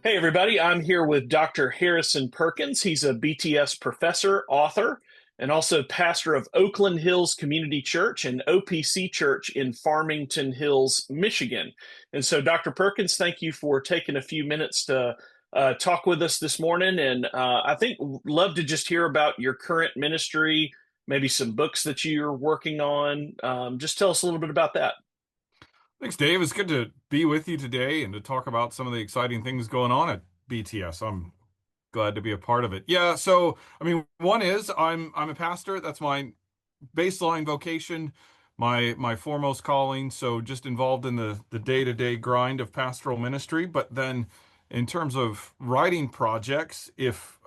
Hey, everybody. I'm here with Dr. Harrison Perkins. He's a BTS professor, author, and also pastor of Oakland Hills Community Church and OPC Church in Farmington Hills, Michigan. And so, Dr. Perkins, thank you for taking a few minutes to talk with us this morning. And I think love to just hear about your current ministry, maybe some books that you're working on. Just tell us a little bit about that. Thanks, Dave. It's good to be with you today and to talk about some of the exciting things going on at BTS. I'm glad to be a part of it. Yeah, so one is I'm a pastor. That's my baseline vocation, my foremost calling. So just involved in the day-to-day grind of pastoral ministry. But then in terms of writing projects, if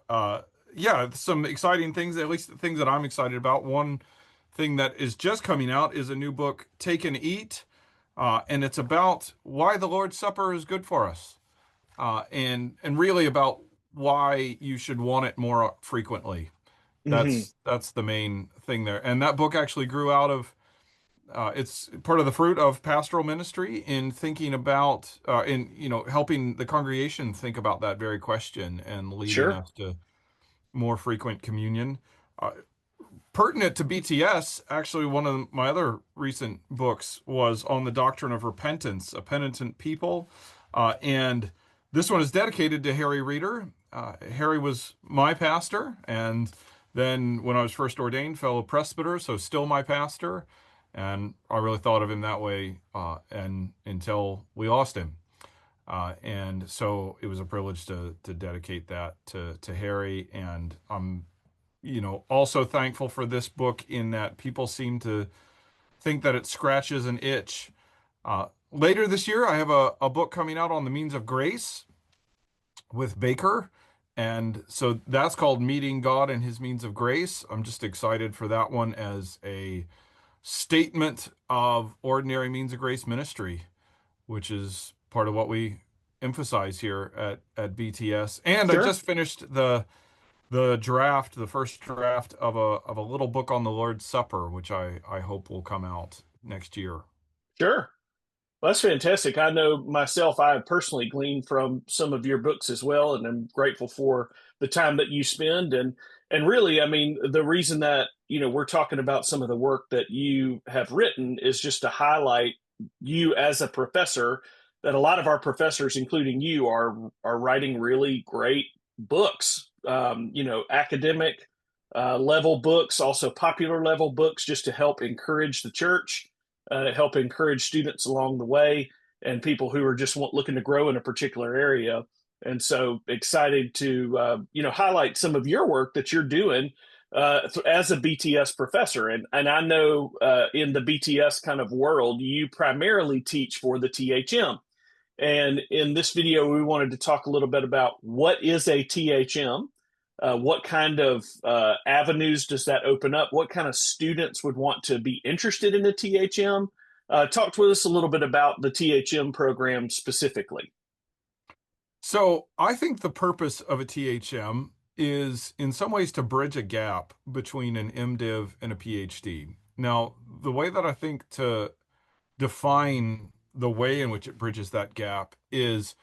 yeah, some exciting things, at least the things that I'm excited about. One thing that is just coming out is a new book, Take and Eat. And it's about why the Lord's Supper is good for us, and really about why you should want it more frequently. Hmm. That's the main thing there. And that book actually grew out of it's part of the fruit of pastoral ministry in thinking about in helping the congregation think about that very question and leading Sure. us to more frequent communion. Uh, Pertinent to BTS, actually, one of my other recent books was on the doctrine of repentance, a penitent people. And this one is dedicated to Harry Reeder. Harry was my pastor, and then when I was first ordained, fellow presbyter, so still my pastor. And I really thought of him that way, and until we lost him. And so it was a privilege to dedicate that to Harry. And I'm also thankful for this book in that people seem to think that it scratches an itch. Later this year, I have a book coming out on the means of grace with Baker. And so that's called Meeting God and His Means of Grace. I'm just excited for that one as a statement of ordinary means of grace ministry, which is part of what we emphasize here at BTS. And I Sure. just finished the first draft of a little book on the Lord's Supper, which I hope will come out next year. Sure. Well, that's fantastic. I know myself, I have personally gleaned from some of your books as well, and I'm grateful for the time that you spend. And really, I mean, the reason that, we're talking about some of the work that you have written is just to highlight you as a professor, that a lot of our professors, including you, are writing really great books, academic level books, also popular level books, just to help encourage the church, help encourage students along the way, and people who are just looking to grow in a particular area. And so excited to highlight some of your work that you're doing as a BTS professor. And I know in the BTS kind of world, you primarily teach for the THM. And in this video, we wanted to talk a little bit about what is a THM, what kind of avenues does that open up, what kind of students would want to be interested in the THM. Talk to us a little bit about the THM program specifically. So I think the purpose of a THM is in some ways to bridge a gap between an MDiv and a PhD. Now, the way that I think to define the way in which it bridges that gap is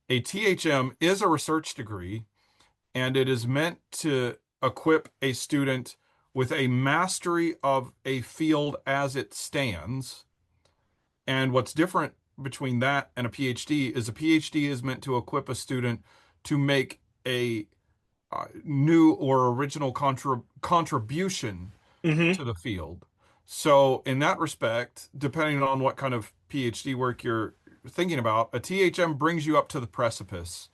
a THM is a research degree, and it is meant to equip a student with a mastery of a field as it stands. And what's different between that and a PhD is a PhD is meant to equip a student to make a new or original contribution Hmm. to the field. So, in that respect, depending on what kind of PhD work you're thinking about, a THM brings you up to the precipice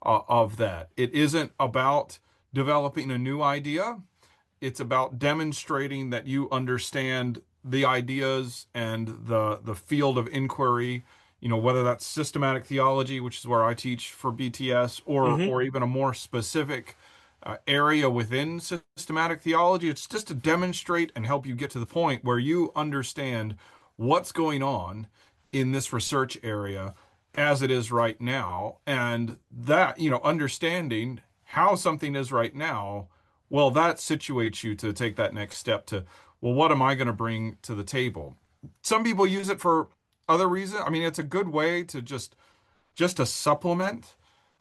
of that. It isn't about developing a new idea. It's about demonstrating that you understand the ideas and the field of inquiry, whether that's systematic theology, which is where I teach for BTS, Hmm. or even a more specific area within systematic theology. It's just to demonstrate and help you get to the point where you understand what's going on in this research area as it is right now. And that, understanding how something is right now, well, that situates you to take that next step to, well, what am I going to bring to the table? Some people use it for other reasons. I mean, it's a good way to just to supplement.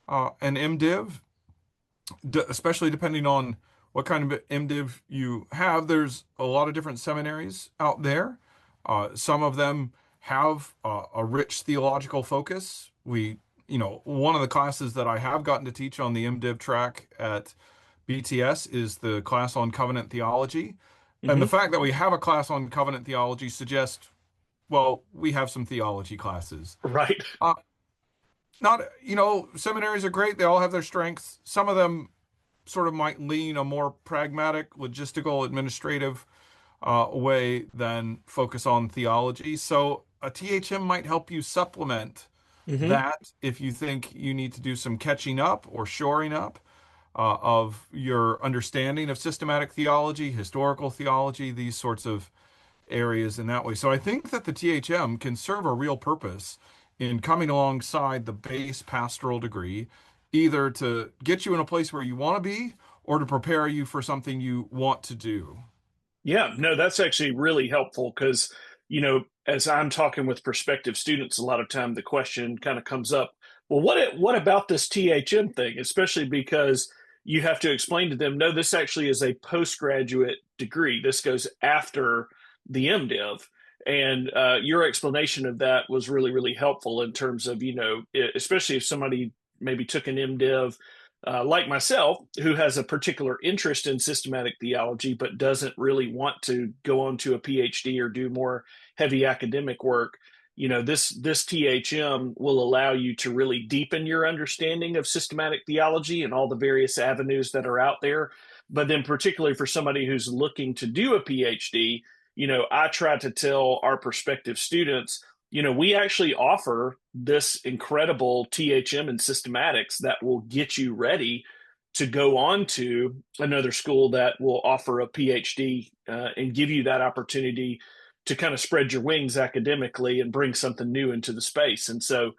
an MDiv, especially depending on what kind of MDiv you have. There's a lot of different seminaries out there. Some of them have a rich theological focus. One of the classes that I have gotten to teach on the MDiv track at BTS is the class on covenant theology. And the Hmm. fact that we have a class on covenant theology suggests, well, we have some theology classes. Right. Uh, Not, seminaries are great. They all have their strengths. Some of them sort of might lean a more pragmatic, logistical, administrative way than focus on theology. So a THM might help you supplement Hmm. that if you think you need to do some catching up or shoring up of your understanding of systematic theology, historical theology, these sorts of areas in that way. So I think that the THM can serve a real purpose in coming alongside the base pastoral degree, either to get you in a place where you want to be or to prepare you for something you want to do. Yeah, no, that's actually really helpful because, as I'm talking with prospective students, a lot of time the question kind of comes up, well, what about this THM thing? Especially because you have to explain to them, no, this actually is a postgraduate degree. This goes after the MDiv. And your explanation of that was really, really helpful in terms of, especially if somebody maybe took an MDiv like myself, who has a particular interest in systematic theology, but doesn't really want to go on to a PhD or do more heavy academic work, this THM will allow you to really deepen your understanding of systematic theology and all the various avenues that are out there. But then, particularly for somebody who's looking to do a PhD, I try to tell our prospective students, we actually offer this incredible THM and systematics that will get you ready to go on to another school that will offer a PhD and give you that opportunity to kind of spread your wings academically and bring something new into the space. And so,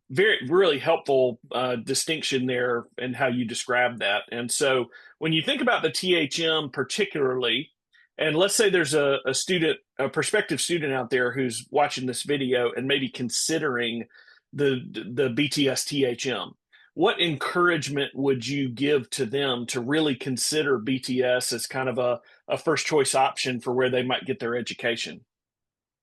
very, really helpful distinction there in how you describe that. And so, when you think about the THM particularly, and let's say there's a student, a prospective student out there who's watching this video and maybe considering the BTS THM. What encouragement would you give to them to really consider BTS as kind of a first choice option for where they might get their education?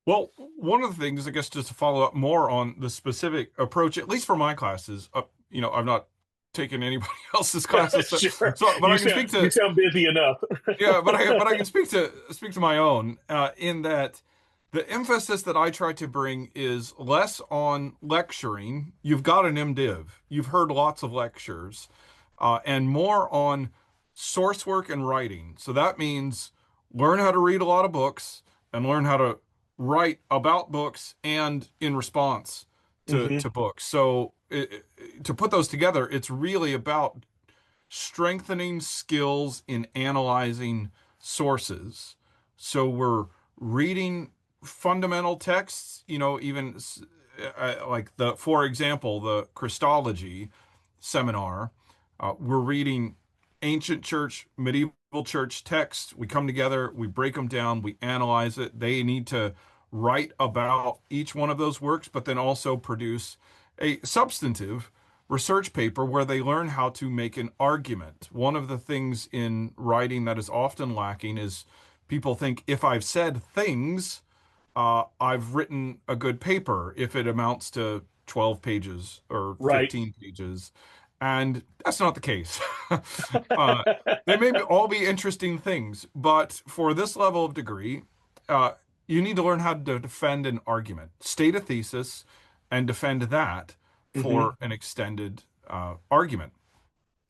Well, one of the things, I guess, just to follow up more on the specific approach, at least for my classes, I've not taken anybody else's classes, Sure, but I can speak you to. sound busy enough. Yeah, but I can speak to my own in that the emphasis that I try to bring is less on lecturing. You've got an MDiv, you've heard lots of lectures, and more on source work and writing. So that means learn how to read a lot of books and learn how to write about books and in response to Hmm. to books. So to put those together, it's really about strengthening skills in analyzing sources. So we're reading fundamental texts, even like for example, the Christology seminar. We're reading ancient church, medieval church texts. We come together, we break them down, we analyze it. They need to write about each one of those works, but then also produce a substantive research paper where they learn how to make an argument. One of the things in writing that is often lacking is people think if I've said things, I've written a good paper if it amounts to 12 pages or Right. 15 pages. And that's not the case. uh, they may all be interesting things, but for this level of degree, uh, you need to learn how to defend an argument, state a thesis, and defend that Hmm. for an extended argument.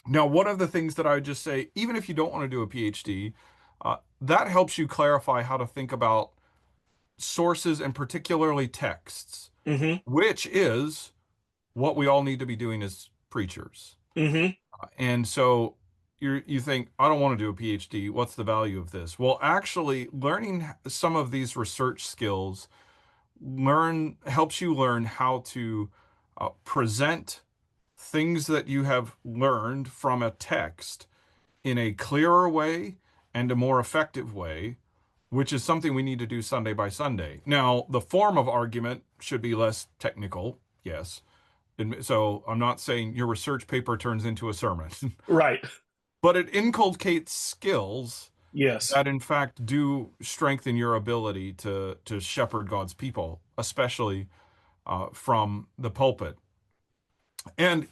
Now, one of the things that I would just say, even if you don't want to do a PhD, that helps you clarify how to think about sources and particularly texts, Hmm. which is what we all need to be doing as preachers. Hmm. And so you think, I don't want to do a PhD. What's the value of this? Well, actually, learning some of these research skills learn helps you learn how to present things that you have learned from a text in a clearer way and a more effective way, which is something we need to do Sunday by Sunday. Now, the form of argument should be less technical, yes, So I'm not saying your research paper turns into a sermon, Right. but it inculcates skills Yes. that in fact do strengthen your ability to shepherd God's people, especially from the pulpit. And,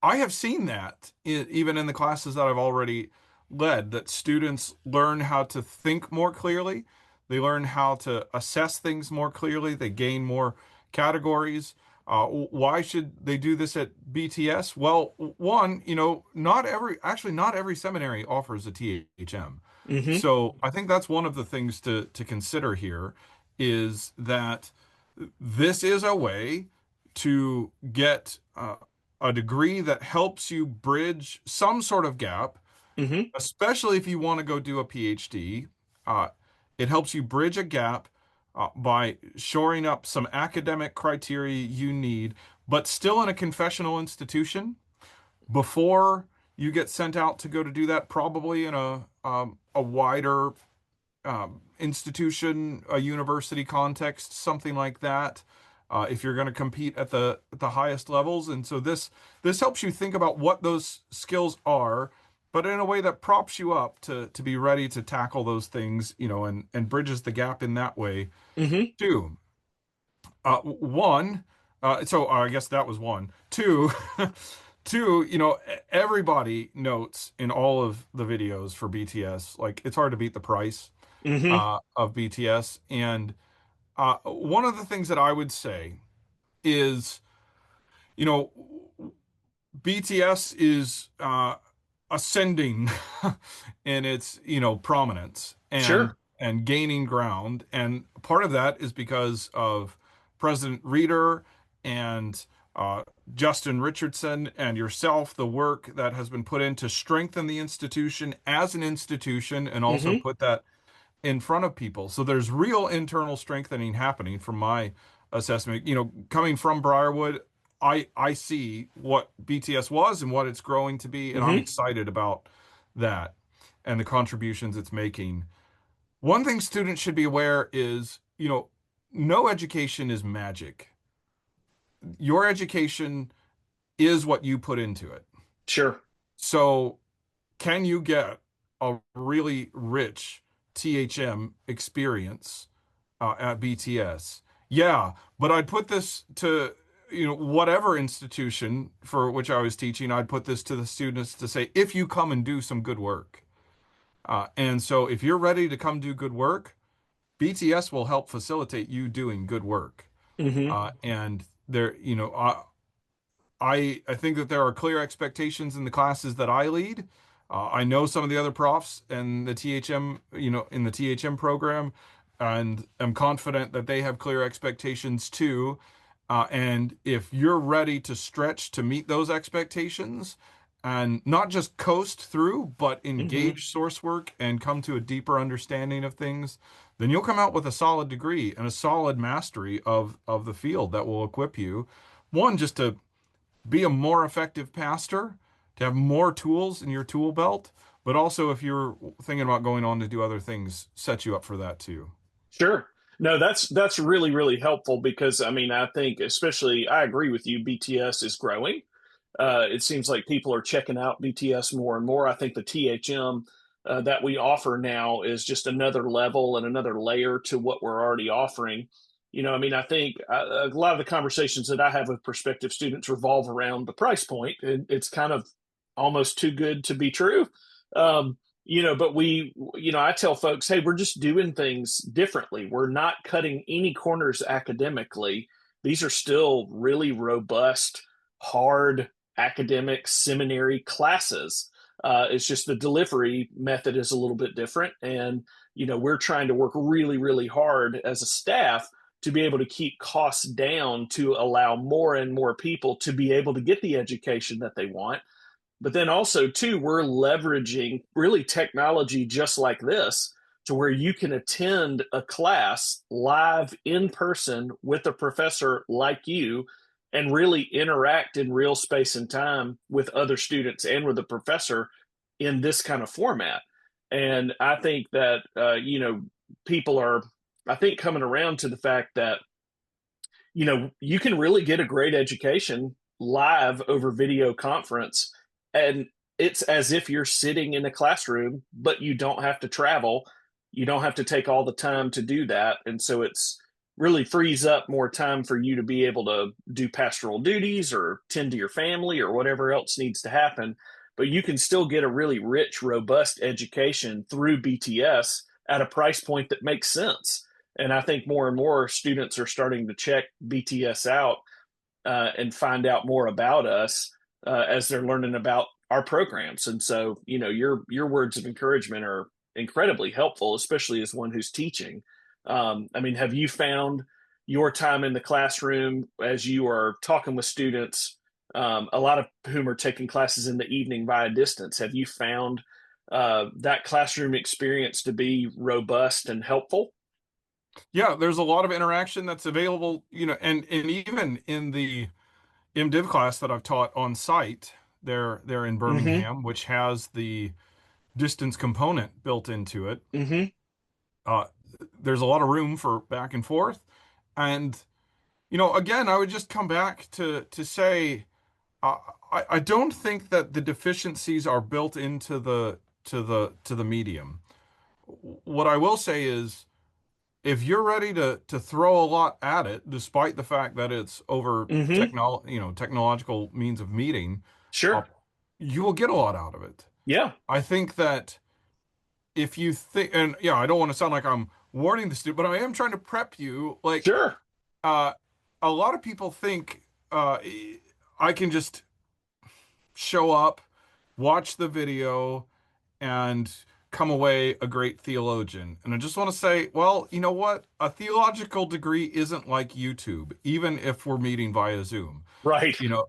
I have seen that even in the classes that I've already led, that students learn how to think more clearly. They learn how to assess things more clearly. They gain more categories. Why should they do this at BTS? Well, one, not every seminary offers a THM. Hmm. So I think that's one of the things to consider here is that this is a way to get a degree that helps you bridge some sort of gap, Hmm. especially if you want to go do a PhD. Uh, it helps you bridge a gap by shoring up some academic criteria you need, but still in a confessional institution before you get sent out to go to do that, probably in a wider institution, a university context, something like that. If you're going to compete at the highest levels, and so this helps you think about what those skills are, but in a way that props you up to be ready to tackle those things, and bridges the gap in that way Hmm. too. One, so I guess that was one. Two, two, everybody notes in all of the videos for BTS, like it's hard to beat the price Hmm. of BTS. And one of the things that I would say is, you know, BTS is ascending in its, prominence Sure. and gaining ground. And part of that is because of President Reeder and Justin Richardson and yourself, the work that has been put in to strengthen the institution as an institution and also Hmm. put that in front of people. So there's real internal strengthening happening from my assessment. Coming from Briarwood, I see what BTS was and what it's growing to be, and I'm Hmm. excited about that and the contributions it's making. One thing students should be aware is, no education is magic. Your education is what you put into it. Sure. So can you get a really rich THM experience at BTS? Yeah, but I'd put this to, whatever institution for which I was teaching, I'd put this to the students to say, if you come and do some good work. And so if you're ready to come do good work, BTS will help facilitate you doing good work. Hmm. And there, I think that there are clear expectations in the classes that I lead. I know some of the other profs and the THM, in the THM program, and am confident that they have clear expectations too. And if you're ready to stretch to meet those expectations and not just coast through, but Hmm. engage source work and come to a deeper understanding of things, then you'll come out with a solid degree and a solid mastery of the field that will equip you, one, just to be a more effective pastor, to have more tools in your tool belt, but also if you're thinking about going on to do other things, set you up for that too. Sure. No, that's really, really helpful because I mean, I think especially I agree with you, BTS is growing. It seems like people are checking out BTS more and more. I think the THM that we offer now is just another level and another layer to what we're already offering. I mean, I think a lot of the conversations that I have with prospective students revolve around the price point. It's kind of almost too good to be true. Um, but I tell folks, hey, we're just doing things differently. We're not cutting any corners academically. These are still really robust, hard academic seminary classes. It's just the delivery method is a little bit different. And, we're trying to work really, really hard as a staff to be able to keep costs down to allow more and more people to be able to get the education that they want. But then also, too, we're leveraging really technology just like this to where you can attend a class live in person with a professor like you and really interact in real space and time with other students and with the professor in this kind of format. And I think that, people are, I think, coming around to the fact that, you can really get a great education live over video conference. And it's as if you're sitting in a classroom, but you don't have to travel. You don't have to take all the time to do that. And so it's really frees up more time for you to be able to do pastoral duties or tend to your family or whatever else needs to happen. But you can still get a really rich, robust education through BTS at a price point that makes sense. And I think more and more students are starting to check BTS out and find out more about us as they're learning about our programs. And so, your words of encouragement are incredibly helpful, especially as one who's teaching. I mean, have you found your time in the classroom as you are talking with students, a lot of whom are taking classes in the evening via distance? Have you found that classroom experience to be robust and helpful? Yeah, there's a lot of interaction that's available, and even in the MDiv class that I've taught on site, they're in Mm-hmm. Birmingham, which has the distance component built into it. Mm-hmm. Uh, there's a lot of room for back and forth. And, again, I would just come back to say, uh, I don't think that the deficiencies are built into the medium. What I will say is, if you're ready to throw a lot at it, despite the fact that it's over Mm-hmm. technological means of meeting, uh, Sure. you will get a lot out of it. Yeah. I think that if you think, and yeah, I don't want to sound like I'm warning the student, but I am trying to prep you. Like, Sure. uh, a lot of people think I can just show up, watch the video, and come away a great theologian. And I just want to say, well, you know what? A theological degree isn't like YouTube, even if we're meeting via Zoom. Right. You know,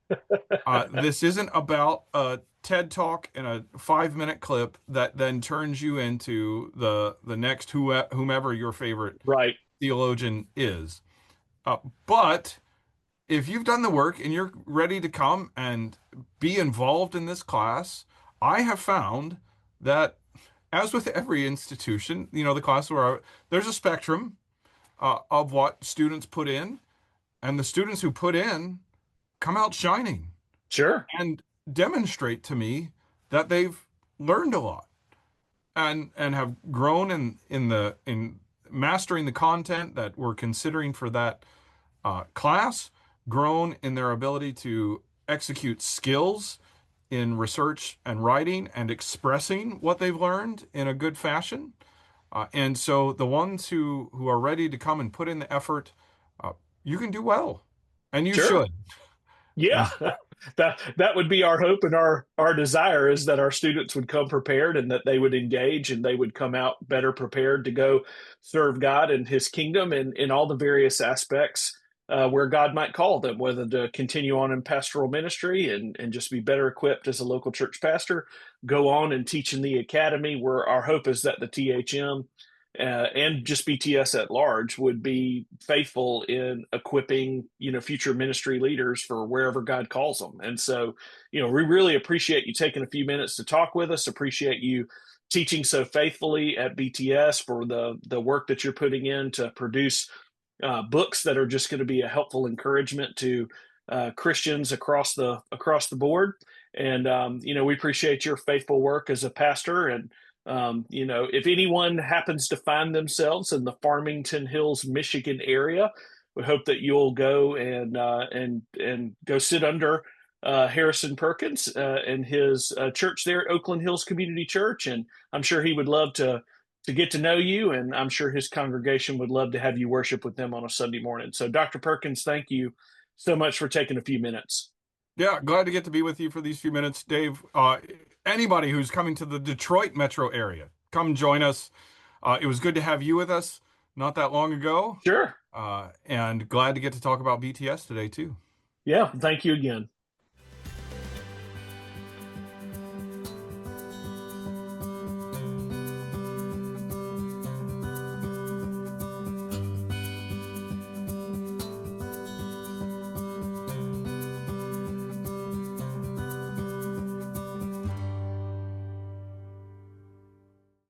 this isn't about a TED Talk and a 5 minute clip that then turns you into the next whomever your favorite Right. theologian is. Uh, but if you've done the work and you're ready to come and be involved in this class, I have found that, as with every institution, the class there's a spectrum of what students put in, and the students who put in come out shining Sure. and demonstrate to me that they've learned a lot and have grown in mastering the content that we're considering for that class, grown in their ability to execute skills in research and writing and expressing what they've learned in a good fashion. And so the ones who are ready to come and put in the effort, uh, you can do well, and you Sure. should. Yeah. And That would be our hope and our desire is that our students would come prepared and that they would engage and they would come out better prepared to go serve God and his kingdom in all the various aspects where God might call them, whether to continue on in pastoral ministry and just be better equipped as a local church pastor, go on and teach in the academy, where our hope is that the THM and just BTS at large would be faithful in equipping, future ministry leaders for wherever God calls them. And so, we really appreciate you taking a few minutes to talk with us. Appreciate you teaching so faithfully at BTS for the work that you're putting in to produce books that are just going to be a helpful encouragement to Christians across the board. And we appreciate your faithful work as a pastor. And if anyone happens to find themselves in the Farmington Hills, Michigan area, we hope that you'll go and go sit under Harrison Perkins and his church there at Oakland Hills Community Church, and I'm sure he would love to get to know you, and I'm sure his congregation would love to have you worship with them on a Sunday morning. So, Dr. Perkins, thank you so much for taking a few minutes. yeah, glad to get to be with you for these few minutes, Dave. Anybody who's coming to the Detroit metro area, come join us. It was good to have you with us not that long ago, Sure. and glad to get to talk about BTS today too. Yeah. Thank you again.